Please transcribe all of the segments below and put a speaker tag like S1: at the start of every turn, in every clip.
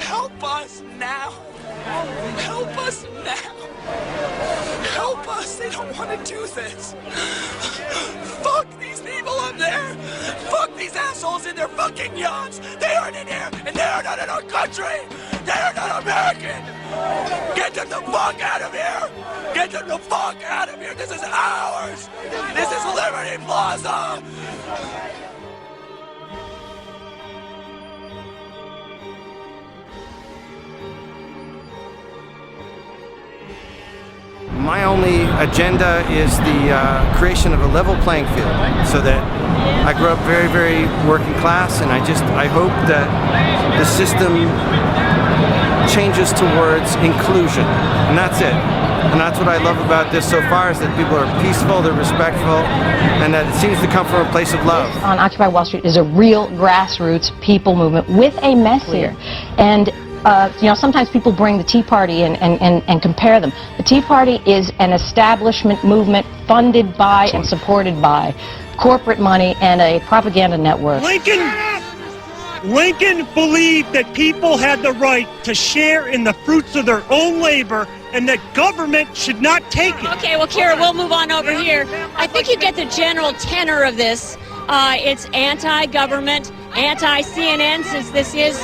S1: Help us now. Help us now. Help us. They don't want to do this. Fuck these people up there. Fuck these assholes in their fucking yachts. They aren't in here, and they are not in our country. They are not American. Get them the fuck out of here. Get them the fuck out of here. This is ours. This is Liberty Plaza.
S2: My only agenda is the creation of a level playing field so that I grew up very, very working class, and I hope that the system changes towards inclusion, and that's it. And that's what I love about this so far, is that people are peaceful, they're respectful, and that it seems to come from a place of love.
S3: On Occupy Wall Street is a real grassroots people movement with a message. And you know, sometimes people bring the Tea Party and compare them. The Tea Party is an establishment movement funded by and supported by corporate money and a propaganda network.
S4: Lincoln believed that people had the right to share in the fruits of their own labor and that government should not take it.
S5: Okay, well, Kira, we'll move on over here. I think you get the general tenor of this. It's anti-government, anti-CNN, since this is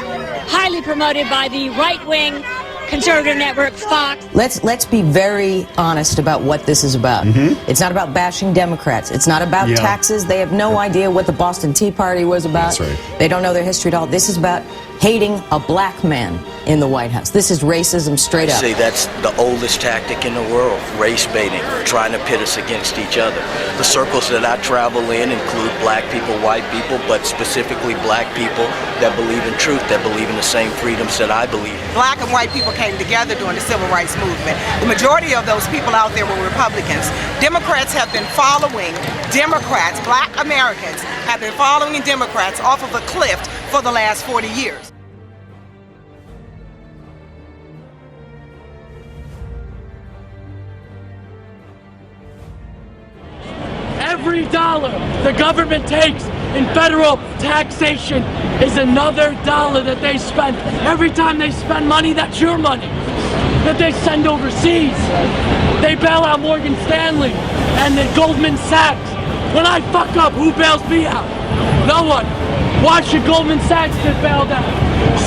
S5: highly promoted by the right-wing conservative network Fox.
S6: Let's be very honest about what this is about. It's not about bashing Democrats. It's not about taxes. They have no idea what the Boston Tea Party was about.
S7: That's right.
S6: They don't know their history at all. This is about hating a black man in the White House. This is racism straight up.
S8: See, that's the oldest tactic in the world, race baiting, trying to pit us against each other. The circles that I travel in include black people, white people, but specifically black people that believe in truth, that believe in the same freedoms that I believe in.
S9: Black and white people came together during the Civil Rights Movement. The majority of those people out there were Republicans. Democrats have been following Democrats, black Americans have been following Democrats off of a cliff for the last 40 years.
S10: Every dollar the government takes in federal taxation is another dollar that they spend. Every time they spend money, that's your money that they send overseas. They bail out Morgan Stanley and then Goldman Sachs. When I fuck up, who bails me out? No one. Why should Goldman Sachs get bailed out?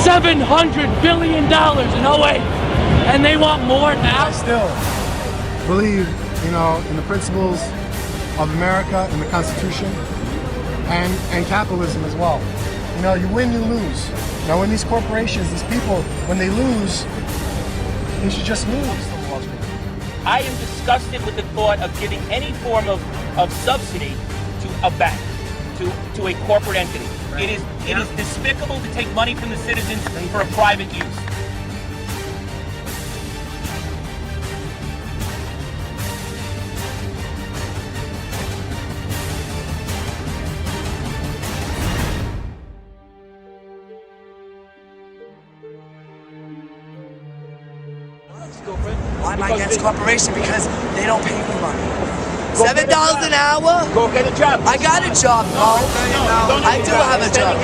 S10: $700 billion in 08. And they want more now?
S11: I still believe, you know, in the principles of America and the Constitution and capitalism as well. You know, you win, you lose. Now when these corporations, these people, when they lose, they should just lose.
S12: I am disgusted with the thought of giving any form of subsidy to a bank, to a corporate entity. It is despicable to take money from the citizens for a private use.
S1: Why am I against corporation? Because they don't pay me money. $7 an hour?
S12: Go get a job.
S1: I got a job, Mo. I do have a job.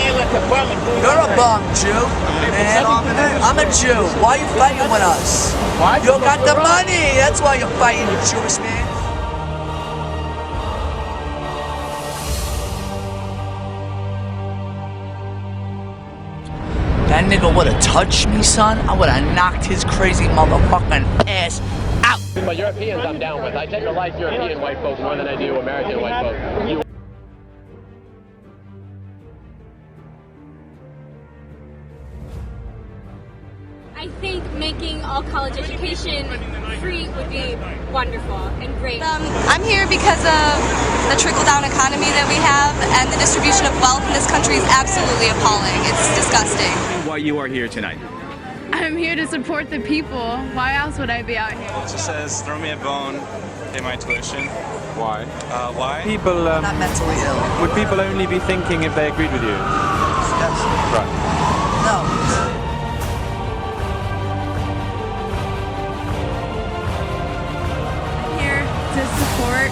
S1: You're a bum, Jew. Man, I'm a Jew. Why are you fighting with us? You got the money. That's why you're fighting, you Jewish man. That nigga would've touched me, son. I would've knocked his crazy motherfucking ass out.
S13: But Europeans I'm down with. I tend to like European white folks more than I do American white folks.
S14: I think making all college education free would be wonderful and great.
S15: I'm here because of the trickle-down economy that we have, and the distribution of wealth in this country is absolutely appalling. It's disgusting.
S16: Why you are here tonight?
S17: I'm here to support the people. Why else would I be out here?
S18: It just says, throw me a bone, pay my tuition.
S16: Why?
S18: Why?
S16: People,
S1: not mentally ill.
S16: Would people only be thinking if they agreed with you?
S1: Yes.
S16: Right.
S1: No.
S17: To support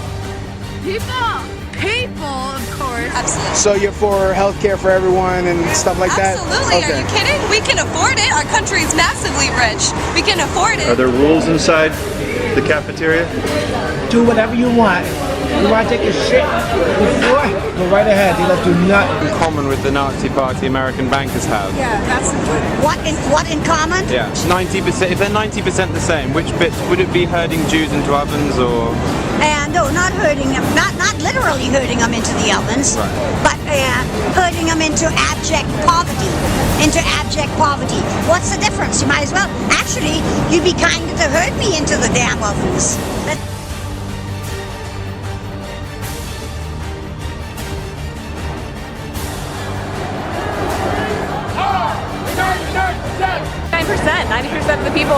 S17: people, of course.
S15: Absolutely.
S11: So you're for health care for everyone and stuff like that?
S15: Absolutely. Are you kidding? We can afford it. Our country is massively rich. We can afford it.
S16: Are there rules inside the cafeteria?
S7: Do whatever you want. You want to take a shit before? Go right ahead. You don't do nothing.
S16: In common with the Nazi Party American bankers have.
S19: Yeah, that's what in common?
S16: Yeah, 90%. If they're 90% the same, which bits would it be herding Jews into ovens or?
S19: No, not herding them. Not literally herding them into the ovens, but herding them into abject poverty. What's the difference? You might as well. Actually, you'd be kinder to herd me into the damn ovens.
S20: Percent. 90% of the people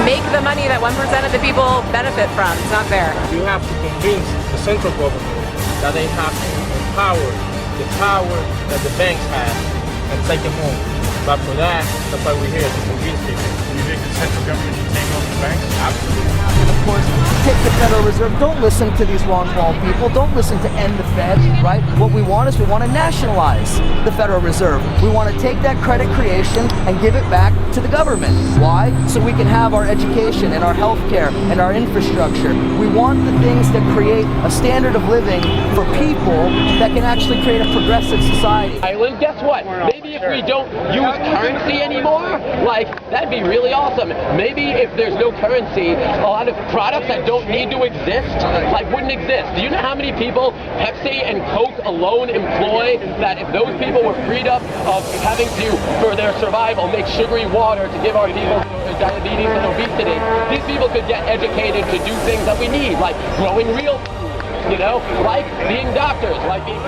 S20: make the money that 1% of the people benefit from. It's not fair.
S7: You have to convince the central government that they have to empower the power that the banks have and take them home. But for that, that's why we're here, to convince people. You think the central government should take over the banks? Absolutely.
S21: And of course, take the Federal Reserve. Don't listen to these Ron Paul people. Don't listen to end the Fed, right? What we want is we want to nationalize the Federal Reserve. We want to take that credit creation and give it back to the government. Why? So we can have our education and our health care and our infrastructure. We want the things that create a standard of living for people that can actually create a progressive society.
S13: Well, guess what? Maybe if we don't use currency anymore, like, that'd be really awesome. Maybe if there's no currency, a lot of products that don't need to exist, like, wouldn't exist. Do you know how many people Pepsi and Coke alone employ, that if those people were freed up of having to, for their survival, make sugary water to give our people diabetes and obesity, these people could get educated to do things that we need, like growing real food, you know, like being doctors, like being...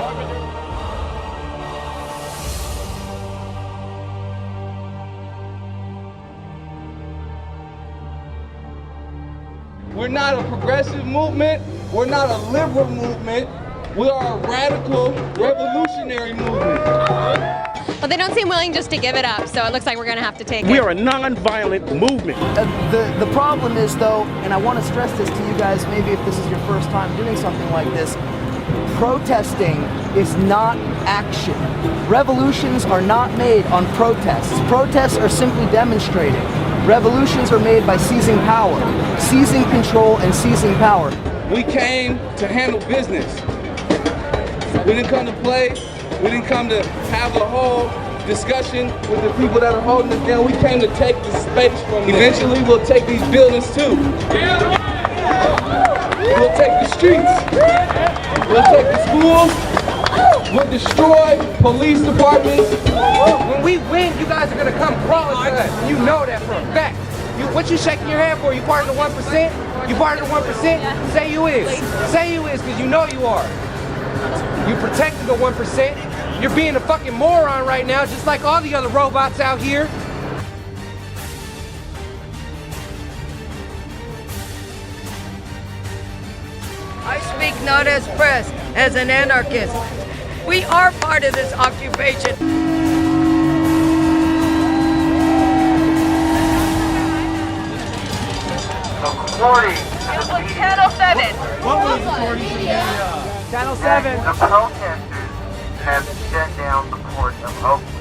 S22: We're not a progressive movement. We're not a liberal movement. We are a radical, revolutionary movement.
S15: Well, they don't seem willing just to give it up, so it looks like we're going to have to take it.
S7: We are a non-violent movement.
S21: The problem is, though, and I want to stress this to you guys, maybe if this is your first time doing something like this, protesting is not action. Revolutions are not made on protests. Protests are simply demonstrating. Revolutions are made by seizing power, seizing control and seizing power.
S22: We came to handle business. We didn't come to play. We didn't come to have a whole discussion with the people that are holding us down. We came to take the space from them. Eventually we'll take these buildings too. We'll take the streets. We'll take the schools. We'll destroy police departments.
S7: When we win, you guys are gonna come crawling to us. You know that for a fact. What you shaking your head for? You part of the 1%? You part of the 1%? Say you is. Say you is, because you know you are. You protected the 1%. You're being a fucking moron right now, just like all the other robots out here.
S23: I speak not as press, as an anarchist. We are part of this occupation. Channel 7.
S22: What was the
S23: Channel 7.
S24: The protesters have shut down the port of Oakland.